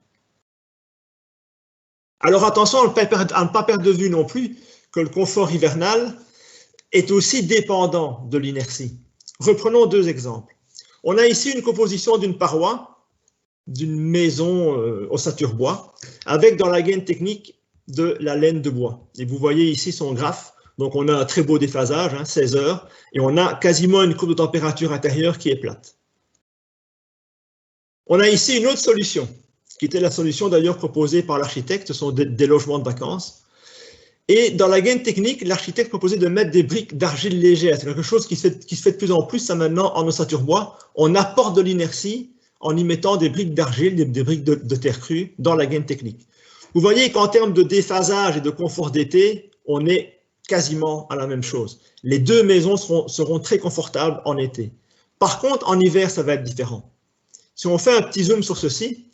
Alors, attention à ne pas perdre de vue non plus que le confort hivernal est aussi dépendant de l'inertie. Reprenons deux exemples. On a ici une composition d'une paroi, d'une maison ossature bois, avec dans la gaine technique de la laine de bois. Et vous voyez ici son graphe. Donc, on a un très beau déphasage, 16 heures, et on a quasiment une courbe de température intérieure qui est plate. On a ici une autre solution, qui était la solution d'ailleurs proposée par l'architecte, ce sont des logements de vacances. Et dans la gaine technique, l'architecte proposait de mettre des briques d'argile légère. C'est quelque chose qui se fait de plus en plus, ça maintenant, en ossature bois. On apporte de l'inertie en y mettant des briques d'argile, des briques de terre crue dans la gaine technique. Vous voyez qu'en termes de déphasage et de confort d'été, on est quasiment à la même chose. Les deux maisons seront très confortables en été. Par contre, en hiver, ça va être différent. Si on fait un petit zoom sur ceci,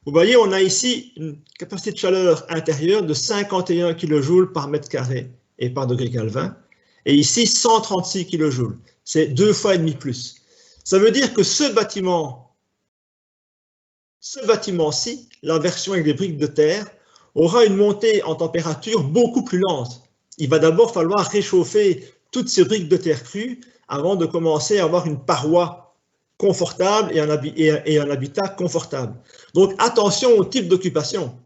vous voyez, on a ici une capacité de chaleur intérieure de 51 kJ par mètre carré et par degré Kelvin, et ici 136 kJ. C'est 2,5 fois plus. Ça veut dire que ce bâtiment ce bâtiment-ci, la version avec des briques de terre, aura une montée en température beaucoup plus lente. Il va d'abord falloir réchauffer toutes ces briques de terre crue avant de commencer à avoir une paroi confortable et un habitat confortable. Donc attention au type d'occupation.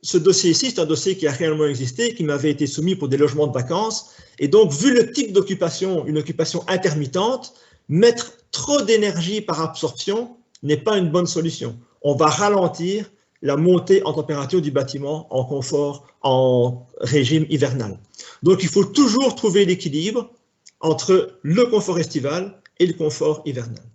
Ce dossier-ci, c'est un dossier qui a réellement existé, qui m'avait été soumis pour des logements de vacances. Et donc, vu le type d'occupation, une occupation intermittente, mettre trop d'énergie par absorption n'est pas une bonne solution. On va ralentir la montée en température du bâtiment en confort, en régime hivernal. Donc, il faut toujours trouver l'équilibre entre le confort estival et le confort hivernal.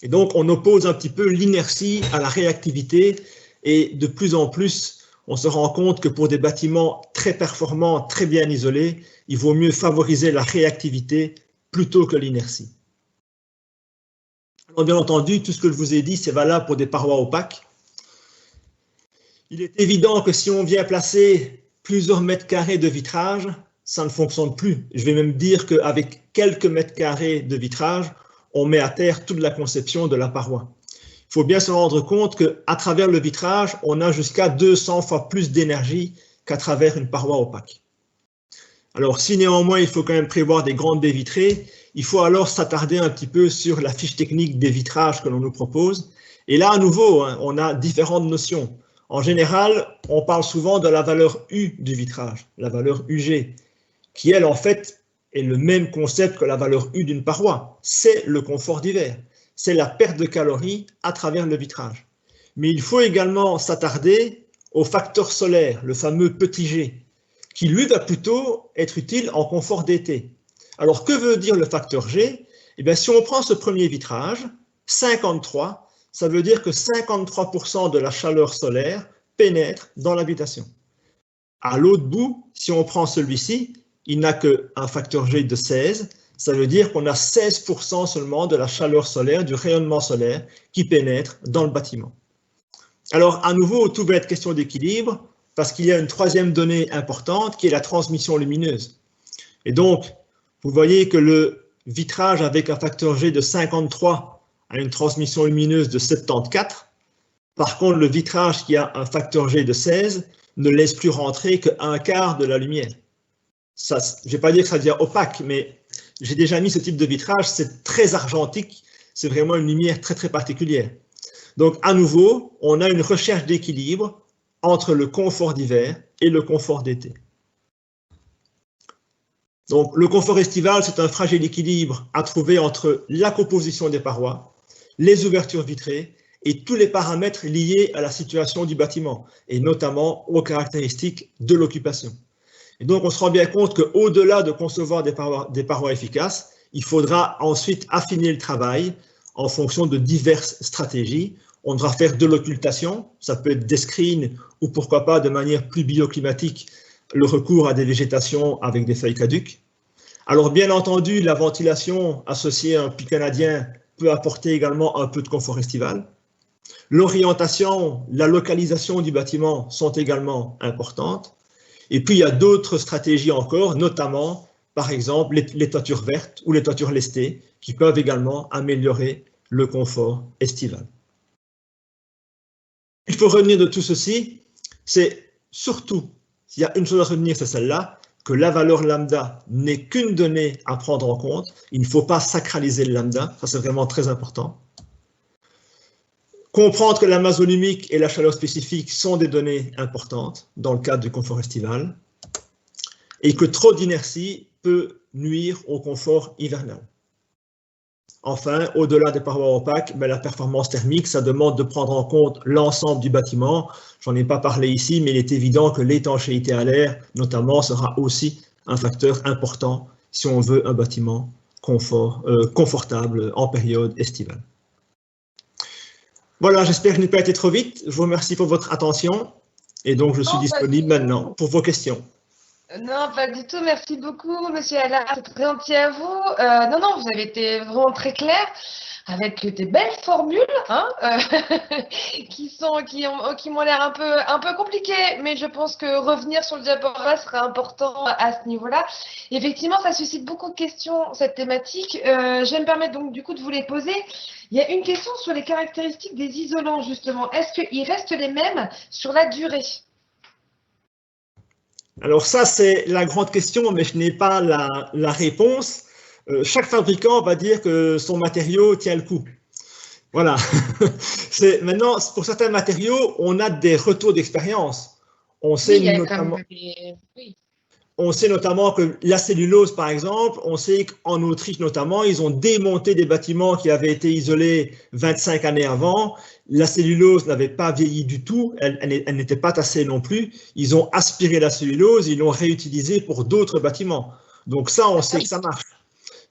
Et donc, on oppose un petit peu l'inertie à la réactivité. Et de plus en plus, on se rend compte que pour des bâtiments très performants, très bien isolés, il vaut mieux favoriser la réactivité plutôt que l'inertie. Alors bien entendu, tout ce que je vous ai dit, c'est valable pour des parois opaques. Il est évident que si on vient placer plusieurs mètres carrés de vitrage, ça ne fonctionne plus. Je vais même dire qu'avec quelques mètres carrés de vitrage, on met à terre toute la conception de la paroi. Il faut bien se rendre compte qu'à travers le vitrage, on a jusqu'à 200 fois plus d'énergie qu'à travers une paroi opaque. Alors, si néanmoins il faut quand même prévoir des grandes baies vitrées, il faut alors s'attarder un petit peu sur la fiche technique des vitrages que l'on nous propose. Et là, à nouveau, on a différentes notions. En général, on parle souvent de la valeur U du vitrage, la valeur UG, qui elle, en fait, est le même concept que la valeur U d'une paroi. C'est le confort d'hiver. C'est la perte de calories à travers le vitrage. Mais il faut également s'attarder au facteur solaire, le fameux petit G, qui lui va plutôt être utile en confort d'été. Alors que veut dire le facteur G? Eh bien, si on prend ce premier vitrage, 53, ça veut dire que 53% de la chaleur solaire pénètre dans l'habitation. À l'autre bout, si on prend celui-ci, il n'a qu'un facteur G de 16, ça veut dire qu'on a 16% seulement de la chaleur solaire, du rayonnement solaire qui pénètre dans le bâtiment. Alors, à nouveau, tout va être question d'équilibre parce qu'il y a une troisième donnée importante qui est la transmission lumineuse. Et donc, vous voyez que le vitrage avec un facteur G de 53 a une transmission lumineuse de 74. Par contre, le vitrage qui a un facteur G de 16 ne laisse plus rentrer qu'un quart de la lumière. Ça, je ne vais pas dire que ça devient opaque, mais j'ai déjà mis ce type de vitrage, c'est très argentique, c'est vraiment une lumière très très particulière. Donc à nouveau, on a une recherche d'équilibre entre le confort d'hiver et le confort d'été. Donc le confort estival, c'est un fragile équilibre à trouver entre la composition des parois, les ouvertures vitrées et tous les paramètres liés à la situation du bâtiment, et notamment aux caractéristiques de l'occupation. Et donc, on se rend bien compte qu'au-delà de concevoir des parois efficaces, il faudra ensuite affiner le travail en fonction de diverses stratégies. On devra faire de l'occultation, ça peut être des screens ou pourquoi pas de manière plus bioclimatique, le recours à des végétations avec des feuilles caduques. Alors, bien entendu, la ventilation associée à un puits canadien peut apporter également un peu de confort estival. L'orientation, la localisation du bâtiment sont également importantes. Et puis, il y a d'autres stratégies encore, notamment, par exemple, les toitures vertes ou les toitures lestées, qui peuvent également améliorer le confort estival. Il faut retenir de tout ceci, c'est surtout, s'il y a une chose à retenir, c'est celle-là, que la valeur lambda n'est qu'une donnée à prendre en compte. Il ne faut pas sacraliser le lambda, ça c'est vraiment très important. Comprendre que la masse volumique et la chaleur spécifique sont des données importantes dans le cadre du confort estival et que trop d'inertie peut nuire au confort hivernal. Enfin, au-delà des parois opaques, la performance thermique, ça demande de prendre en compte l'ensemble du bâtiment. J'en ai pas parlé ici, mais il est évident que l'étanchéité à l'air, notamment, sera aussi un facteur important si on veut un bâtiment confortable en période estivale. Voilà, j'espère que je n'ai pas été trop vite. Je vous remercie pour votre attention et donc je suis disponible maintenant pour vos questions. Non, pas du tout. Merci beaucoup, Monsieur Allard. C'est très gentil à vous. Non, vous avez été vraiment très clair avec des belles formules, hein, qui m'ont l'air un peu compliquées, mais je pense que revenir sur le diaporama serait important à ce niveau-là. Effectivement, ça suscite beaucoup de questions, cette thématique. Je vais me permettre donc du coup de vous les poser. Il y a une question sur les caractéristiques des isolants, justement. Est-ce qu'ils restent les mêmes sur la durée? Alors ça, c'est la grande question, mais je n'ai pas la réponse. Chaque fabricant va dire que son matériau tient le coup. Voilà. Maintenant, pour certains matériaux, on a des retours d'expérience. On Oui, sait il y a notamment, comme des... Oui. on sait notamment que la cellulose, par exemple, on sait qu'en Autriche notamment, ils ont démonté des bâtiments qui avaient été isolés 25 années avant. La cellulose n'avait pas vieilli du tout, elle n'était pas tassée non plus. Ils ont aspiré la cellulose, ils l'ont réutilisée pour d'autres bâtiments. Donc ça, on sait que ça marche.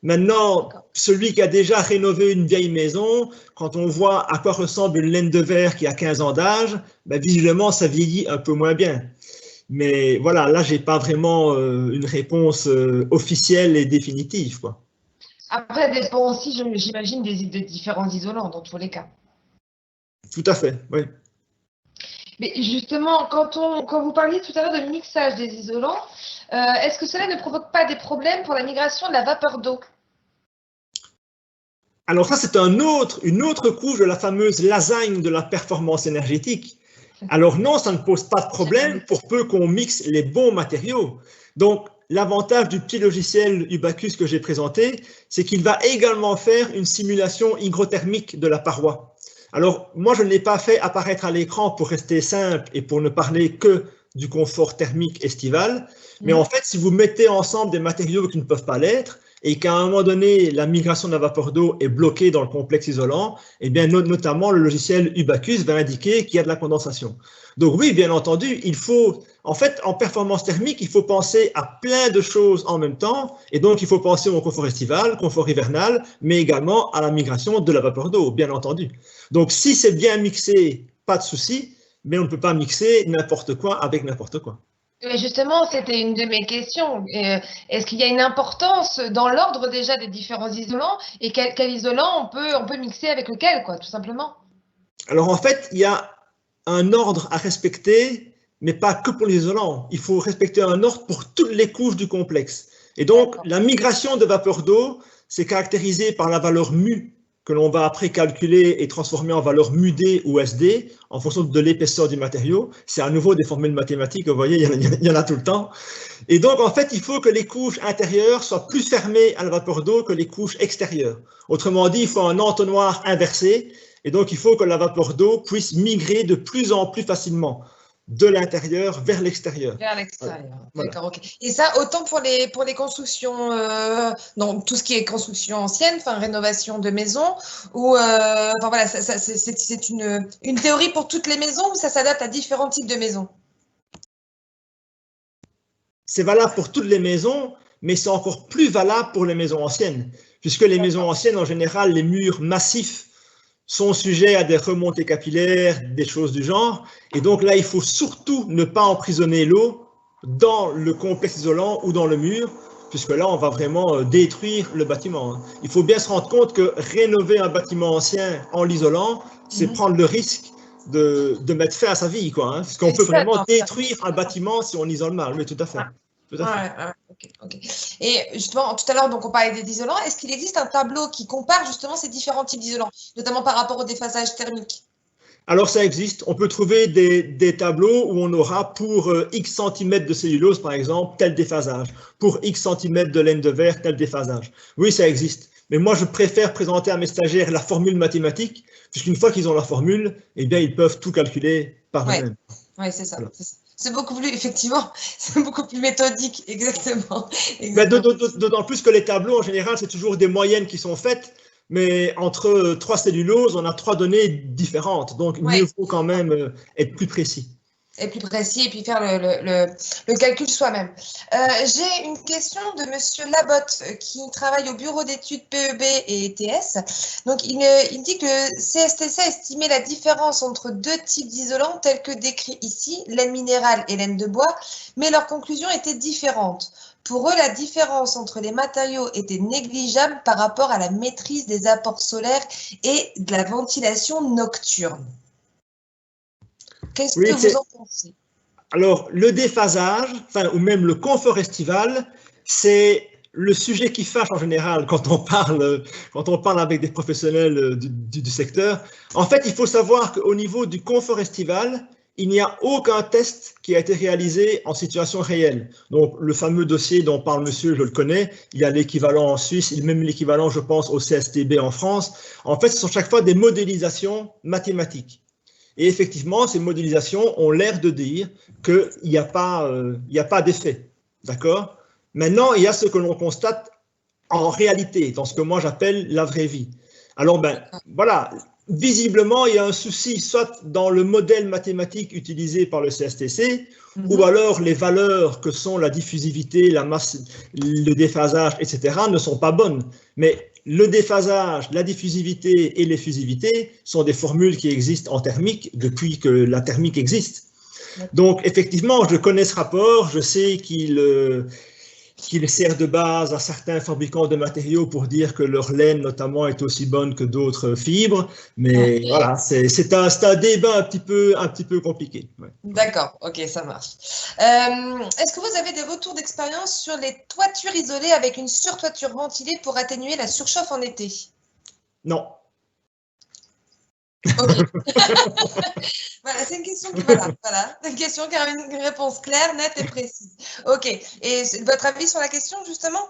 Maintenant, celui qui a déjà rénové une vieille maison, quand on voit à quoi ressemble une laine de verre qui a 15 ans d'âge, ben, visiblement, ça vieillit un peu moins bien. Mais voilà, là, j'ai pas vraiment une réponse officielle et définitive, quoi. Après, ça dépend aussi, j'imagine, des différents isolants dans tous les cas. Tout à fait, oui. Mais justement, quand vous parliez tout à l'heure de mixage des isolants, est-ce que cela ne provoque pas des problèmes pour la migration de la vapeur d'eau? Alors ça, c'est une autre couche de la fameuse lasagne de la performance énergétique. Alors non, ça ne pose pas de problème pour peu qu'on mixe les bons matériaux. Donc, l'avantage du petit logiciel Ubacus que j'ai présenté, c'est qu'il va également faire une simulation hygrothermique de la paroi. Alors, moi, je ne l'ai pas fait apparaître à l'écran pour rester simple et pour ne parler que du confort thermique estival. Mais en fait, si vous mettez ensemble des matériaux qui ne peuvent pas l'être, et qu'à un moment donné, la migration de la vapeur d'eau est bloquée dans le complexe isolant, eh bien, notamment, le logiciel Ubacus va indiquer qu'il y a de la condensation. Donc oui, bien entendu, il faut, en fait, en performance thermique, il faut penser à plein de choses en même temps, et donc il faut penser au confort estival, confort hivernal, mais également à la migration de la vapeur d'eau, bien entendu. Donc si c'est bien mixé, pas de souci, mais on ne peut pas mixer n'importe quoi avec n'importe quoi. Mais justement, c'était une de mes questions. Est-ce qu'il y a une importance dans l'ordre déjà des différents isolants et quel isolant on peut mixer avec lequel, quoi, tout simplement? Alors en fait, il y a un ordre à respecter, mais pas que pour l'isolant. Il faut respecter un ordre pour toutes les couches du complexe. Et donc, la migration de vapeur d'eau, c'est caractérisé par la valeur mu que l'on va après calculer et transformer en valeur mu-d ou SD en fonction de l'épaisseur du matériau. C'est à nouveau des formules mathématiques, vous voyez, il y en a tout le temps. Et donc, en fait, il faut que les couches intérieures soient plus fermées à la vapeur d'eau que les couches extérieures. Autrement dit, il faut un entonnoir inversé. Et donc, il faut que la vapeur d'eau puisse migrer de plus en plus facilement de l'intérieur vers l'extérieur. Vers l'extérieur. Voilà. D'accord, ok. Et ça, autant pour les constructions, donc tout ce qui est construction ancienne, enfin rénovation de maisons, ou enfin voilà, c'est une théorie pour toutes les maisons ou ça s'adapte à différents types de maisons? C'est valable pour toutes les maisons, mais c'est encore plus valable pour les maisons anciennes, puisque les maisons anciennes, en général, les murs massifs sont sujets à des remontées capillaires, des choses du genre. Et donc là, il faut surtout ne pas emprisonner l'eau dans le complexe isolant ou dans le mur, puisque là, on va vraiment détruire le bâtiment. Il faut bien se rendre compte que rénover un bâtiment ancien en l'isolant, c'est prendre le risque de mettre fin à sa vie, quoi. Parce qu'on peut vraiment détruire un bâtiment si on isole mal. Oui, tout à fait. Tout à fait. Okay. Et justement, tout à l'heure, donc on parlait des isolants. Est-ce qu'il existe un tableau qui compare justement ces différents types d'isolants, notamment par rapport au déphasage thermique? Alors ça existe, on peut trouver des tableaux où on aura pour X centimètres de cellulose, par exemple, tel déphasage, pour X centimètres de laine de verre, tel déphasage. Oui, ça existe, mais moi je préfère présenter à mes stagiaires la formule mathématique, puisqu'une fois qu'ils ont la formule, eh bien ils peuvent tout calculer par eux-mêmes. Oui, c'est ça. Voilà. C'est beaucoup plus, effectivement, c'est beaucoup plus méthodique, exactement. D'autant plus que les tableaux, en général, c'est toujours des moyennes qui sont faites, mais entre 3 celluloses, on a 3 données différentes. Donc, mieux vaut quand même être plus précis. être plus précis et puis faire le calcul soi-même. J'ai une question de Monsieur Labotte qui travaille au bureau d'études PEB et ETS. Donc, il dit que le CSTC a estimé la différence entre deux types d'isolants tels que décrits ici, laine minérale et laine de bois, mais leurs conclusions étaient différentes. Pour eux, la différence entre les matériaux était négligeable par rapport à la maîtrise des apports solaires et de la ventilation nocturne. Qu'est-ce que vous en pensez? Alors, le déphasage, ou même le confort estival, c'est le sujet qui fâche en général quand on parle avec des professionnels du secteur. En fait, il faut savoir qu'au niveau du confort estival, il n'y a aucun test qui a été réalisé en situation réelle. Donc, le fameux dossier dont parle monsieur, je le connais, il y a l'équivalent en Suisse, il y a même l'équivalent, je pense, au CSTB en France. En fait, ce sont chaque fois des modélisations mathématiques. Et effectivement, ces modélisations ont l'air de dire qu'il n'y a pas d'effet. D'accord? Maintenant, il y a ce que l'on constate en réalité, dans ce que moi j'appelle la vraie vie. Alors, voilà, visiblement, il y a un souci, soit dans le modèle mathématique utilisé par le CSTC, ou alors les valeurs que sont la diffusivité, la masse, le déphasage, etc., ne sont pas bonnes. Mais le déphasage, la diffusivité et l'effusivité sont des formules qui existent en thermique depuis que la thermique existe. Donc, effectivement, je connais ce rapport, je sais qu'il sert de base à certains fabricants de matériaux pour dire que leur laine, notamment, est aussi bonne que d'autres fibres. Mais voilà, c'est un débat un petit peu compliqué. Ouais. D'accord, ok, ça marche. Est-ce que vous avez des retours d'expérience sur les toitures isolées avec une surtoiture ventilée pour atténuer la surchauffe en été? Non. Ok. Voilà, c'est une question une question qui a une réponse claire, nette et précise. Ok. Et votre avis sur la question, justement,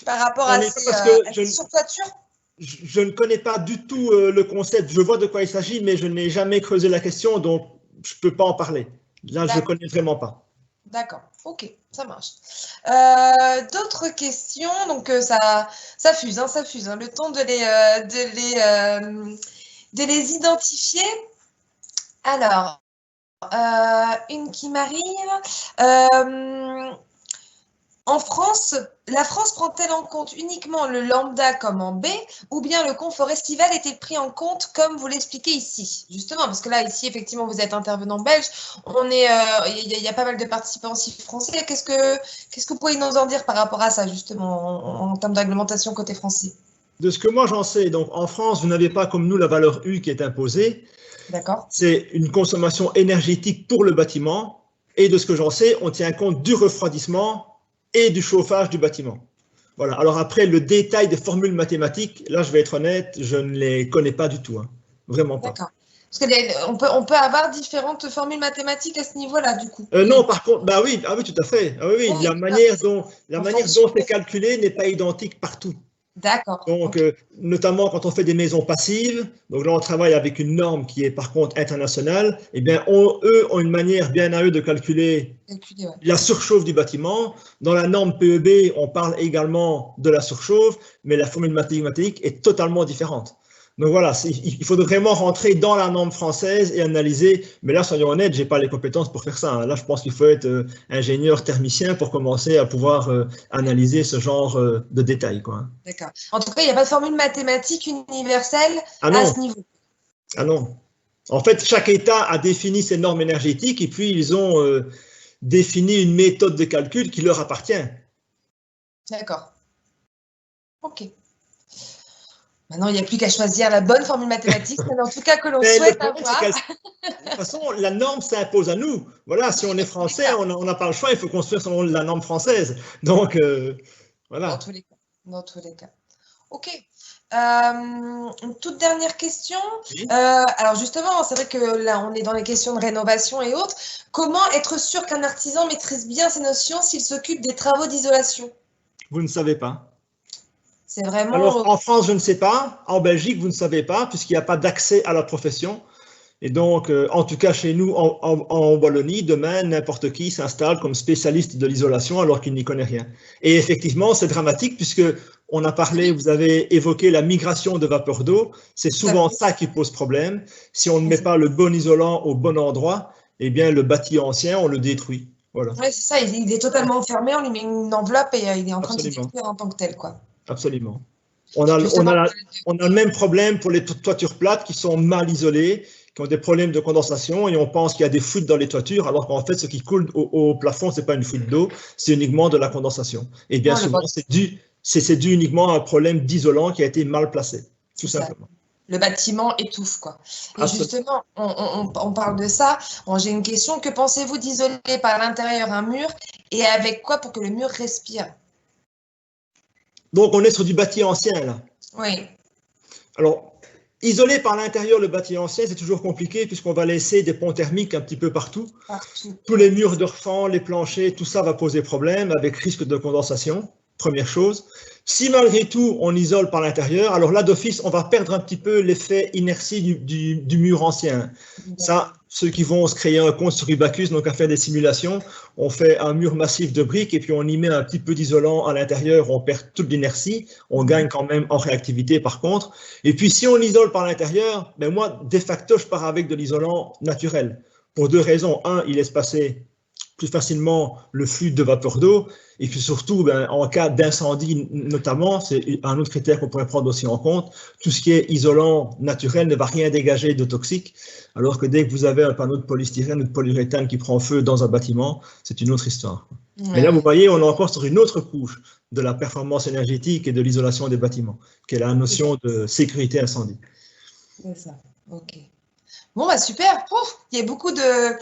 par rapport à ces surtoitures? Je ne connais pas du tout le concept. Je vois de quoi il s'agit, mais je n'ai jamais creusé la question, donc je ne peux pas en parler. Là, je ne connais vraiment pas. D'accord, ok, ça marche. D'autres questions, donc ça fuse, hein, le temps de les identifier. Alors, une qui m'arrive. En France, la France prend-elle en compte uniquement le lambda comme en B, ou bien le confort estival est-il pris en compte comme vous l'expliquez ici? Justement, parce que là, ici, effectivement, vous êtes intervenant belge, il y a pas mal de participants aussi français. Qu'est-ce que vous pouvez nous en dire par rapport à ça, justement, en termes d'argumentation côté français? De ce que moi j'en sais, donc en France, vous n'avez pas comme nous la valeur U qui est imposée. D'accord. C'est une consommation énergétique pour le bâtiment, et de ce que j'en sais, on tient compte du refroidissement et du chauffage du bâtiment. Voilà. Alors après, le détail des formules mathématiques, là, je vais être honnête, je ne les connais pas du tout. Hein. Vraiment pas. D'accord. Parce qu'on peut avoir différentes formules mathématiques à ce niveau-là, du coup. Non, par contre, oui, tout à fait. Ah, oui, la manière dont c'est calculé n'est pas identique partout. D'accord. Donc, notamment quand on fait des maisons passives, donc là on travaille avec une norme qui est par contre internationale, eh bien eux ont une manière bien à eux de calculer la surchauffe du bâtiment. Dans la norme PEB, on parle également de la surchauffe, mais la formule mathématique est totalement différente. Donc voilà, il faut vraiment rentrer dans la norme française et analyser. Mais là, soyons honnêtes, je n'ai pas les compétences pour faire ça. Hein. Là, je pense qu'il faut être ingénieur thermicien pour commencer à pouvoir analyser ce genre de détails. D'accord. En tout cas, il n'y a pas de formule mathématique universelle à ce niveau. Ah non. En fait, chaque État a défini ses normes énergétiques et puis ils ont défini une méthode de calcul qui leur appartient. D'accord. Ok. Maintenant, il n'y a plus qu'à choisir la bonne formule mathématique, mais en tout cas que l'on souhaite avoir. De toute façon, la norme s'impose à nous. Voilà, si on est français, on n'a pas le choix, il faut construire selon la norme française. Donc, voilà. Dans tous les cas. Ok. Une toute dernière question. Oui. Alors justement, c'est vrai que là, on est dans les questions de rénovation et autres. Comment être sûr qu'un artisan maîtrise bien ces notions s'il s'occupe des travaux d'isolation? Vous ne savez pas. C'est vraiment... Alors, en France, je ne sais pas. En Belgique, vous ne savez pas, puisqu'il n'y a pas d'accès à la profession. Et donc, en tout cas, chez nous, en Wallonie, demain, n'importe qui s'installe comme spécialiste de l'isolation alors qu'il n'y connaît rien. Et effectivement, c'est dramatique, puisque on a parlé, vous avez évoqué la migration de vapeur d'eau. C'est souvent ça qui pose problème. Si on ne met pas le bon isolant au bon endroit, eh bien, le bâti ancien, on le détruit. Voilà. Oui, c'est ça, il est totalement fermé, on lui met une enveloppe et il est en train de se Absolument. détruire en tant que tel, quoi. Absolument. On a Justement, le même problème pour les toitures plates qui sont mal isolées, qui ont des problèmes de condensation et on pense qu'il y a des fuites dans les toitures, alors qu'en fait, ce qui coule au plafond, ce n'est pas une fuite d'eau, c'est uniquement de la condensation. Et bien souvent, c'est dû uniquement à un problème d'isolant qui a été mal placé, tout simplement. Le bâtiment étouffe, quoi. Et justement, on parle de ça. J'ai une question. Que pensez-vous d'isoler par l'intérieur un mur et avec quoi pour que le mur respire? Donc, on est sur du bâti ancien, là. Oui. Alors, isoler par l'intérieur le bâti ancien, c'est toujours compliqué puisqu'on va laisser des ponts thermiques un petit peu partout. Tous les murs de refend, les planchers, tout ça va poser problème avec risque de condensation, première chose. Si malgré tout, on isole par l'intérieur, alors là, d'office, on va perdre un petit peu l'effet inertie du mur ancien. Ça, ceux qui vont se créer un compte sur Ubacus, donc à faire des simulations, on fait un mur massif de briques et puis on y met un petit peu d'isolant à l'intérieur, on perd toute l'inertie, on gagne quand même en réactivité par contre. Et puis si on isole par l'intérieur, ben moi, de facto, je pars avec de l'isolant naturel. Pour deux raisons. Un, il laisse passer plus facilement le flux de vapeur d'eau. Et puis surtout, ben, en cas d'incendie notamment, c'est un autre critère qu'on pourrait prendre aussi en compte, tout ce qui est isolant naturel ne va rien dégager de toxique, alors que dès que vous avez un panneau de polystyrène ou de polyuréthane qui prend feu dans un bâtiment, c'est une autre histoire. Ouais. Mais là, vous voyez, on est encore sur une autre couche de la performance énergétique et de l'isolation des bâtiments, qui est la notion de sécurité incendie. C'est ça, ok. Bon, bah super, ouf, il y a beaucoup de,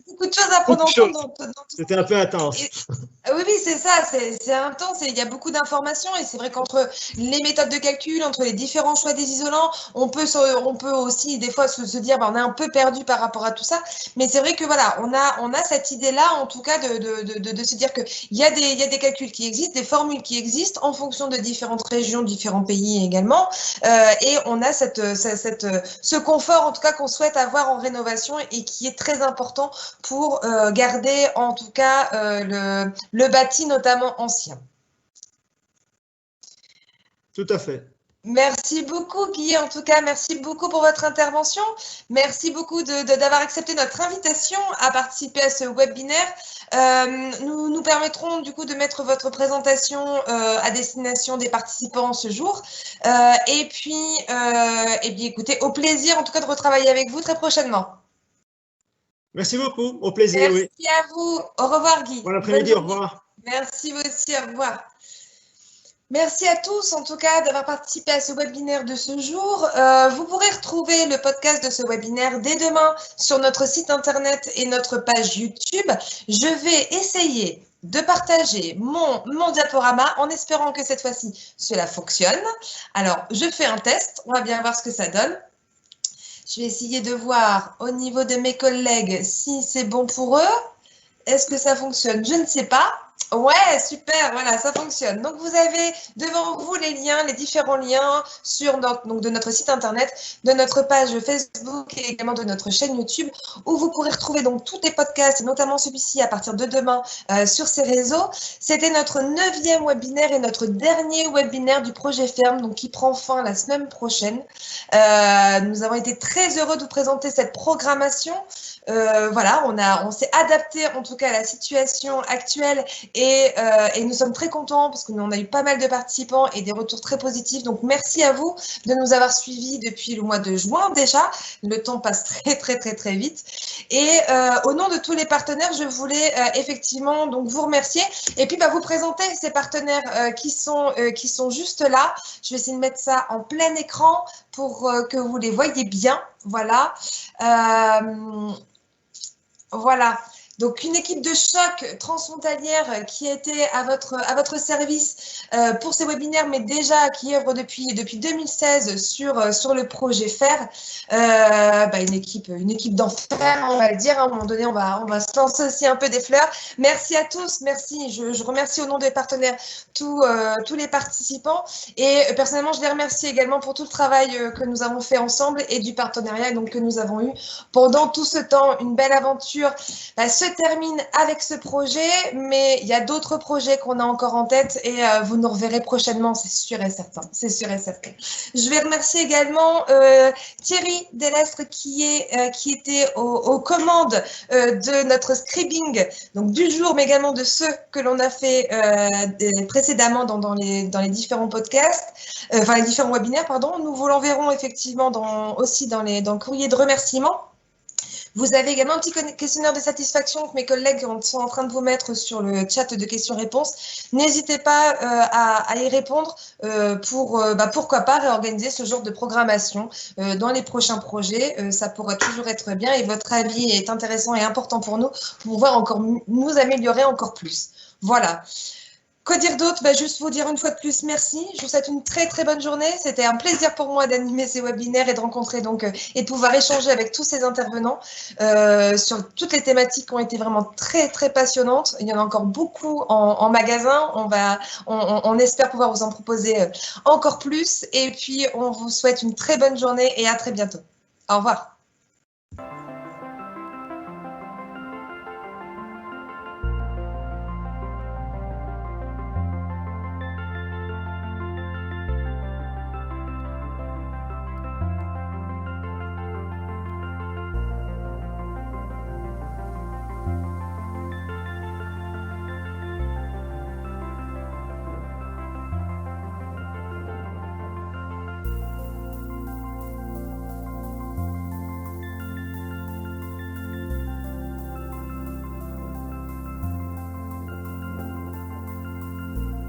beaucoup de choses à prendre en compte. Dans C'était un peu intense. Oui, c'est ça, c'est intense et il y a beaucoup d'informations et c'est vrai qu'entre les méthodes de calcul, entre les différents choix des isolants, on peut aussi des fois se dire on est un peu perdu par rapport à tout ça, mais c'est vrai que voilà, on a cette idée-là en tout cas de se dire qu'il y a des calculs qui existent, des formules qui existent en fonction de différentes régions, différents pays également, et on a ce confort en tout cas qu'on souhaite avoir en rénovation et qui est très important pour garder en tout cas le bâti notamment ancien. Tout à fait. Merci beaucoup Guy, en tout cas, merci beaucoup pour votre intervention. Merci beaucoup d'avoir accepté notre invitation à participer à ce webinaire. Nous permettrons du coup de mettre votre présentation à destination des participants ce jour. Et puis, écoutez, au plaisir en tout cas de retravailler avec vous très prochainement. Merci beaucoup, au plaisir. Merci à vous. Au revoir Guy. Bon après-midi, au revoir. Merci vous aussi, au revoir. Merci à tous, en tout cas, d'avoir participé à ce webinaire de ce jour. Vous pourrez retrouver le podcast de ce webinaire dès demain sur notre site internet et notre page YouTube. Je vais essayer de partager mon diaporama en espérant que cette fois-ci, cela fonctionne. Alors, je fais un test. On va bien voir ce que ça donne. Je vais essayer de voir au niveau de mes collègues si c'est bon pour eux. Est-ce que ça fonctionne? Je ne sais pas. Ouais, super, voilà, ça fonctionne. Donc, vous avez devant vous les liens, les différents liens sur de notre site internet, de notre page Facebook et également de notre chaîne YouTube où vous pourrez retrouver donc tous les podcasts, et notamment celui-ci à partir de demain sur ces réseaux. C'était notre 9e webinaire et notre dernier webinaire du projet Ferme, donc qui prend fin la semaine prochaine. Nous avons été très heureux de vous présenter cette programmation. Voilà, on s'est adapté en tout cas à la situation actuelle et nous sommes très contents parce qu'on a eu pas mal de participants et des retours très positifs. Donc, merci à vous de nous avoir suivis depuis le mois de juin déjà. Le temps passe très vite. Et au nom de tous les partenaires, je voulais effectivement donc vous remercier et puis vous présenter ces partenaires qui sont juste là. Je vais essayer de mettre ça en plein écran pour que vous les voyez bien. Voilà. Voilà, donc une équipe de choc transfrontalière qui a été à votre service pour ces webinaires, mais déjà qui œuvre depuis 2016 sur le projet FAIR. Une équipe d'enfer, on va le dire. À un moment donné, on va se lancer aussi un peu des fleurs. Merci à tous, merci. Je remercie au nom des partenaires tous les participants. Et personnellement, je les remercie également pour tout le travail que nous avons fait ensemble et du partenariat donc, que nous avons eu pendant tout ce temps. Une belle aventure se termine avec ce projet, mais il y a d'autres projets qu'on a encore en tête et vous nous reverrez prochainement, c'est sûr et certain. C'est sûr et certain. Je vais remercier également Thierry Delestre qui était aux commandes de notre scribing, donc du jour, mais également de ceux que l'on a fait précédemment dans les différents podcasts, enfin les différents webinaires, pardon. Nous vous l'enverrons effectivement aussi dans le courrier de remerciement. Vous avez également un petit questionnaire de satisfaction que mes collègues sont en train de vous mettre sur le chat de questions-réponses. N'hésitez pas à y répondre pourquoi pas réorganiser ce genre de programmation dans les prochains projets. Ça pourra toujours être bien et votre avis est intéressant et important pour nous pour pouvoir nous améliorer encore plus. Voilà. Quoi dire d'autre? Juste vous dire une fois de plus merci. Je vous souhaite une très très bonne journée. C'était un plaisir pour moi d'animer ces webinaires et de rencontrer et de pouvoir échanger avec tous ces intervenants sur toutes les thématiques qui ont été vraiment très très passionnantes. Il y en a encore beaucoup en magasin. On espère pouvoir vous en proposer encore plus. Et puis on vous souhaite une très bonne journée et à très bientôt. Au revoir.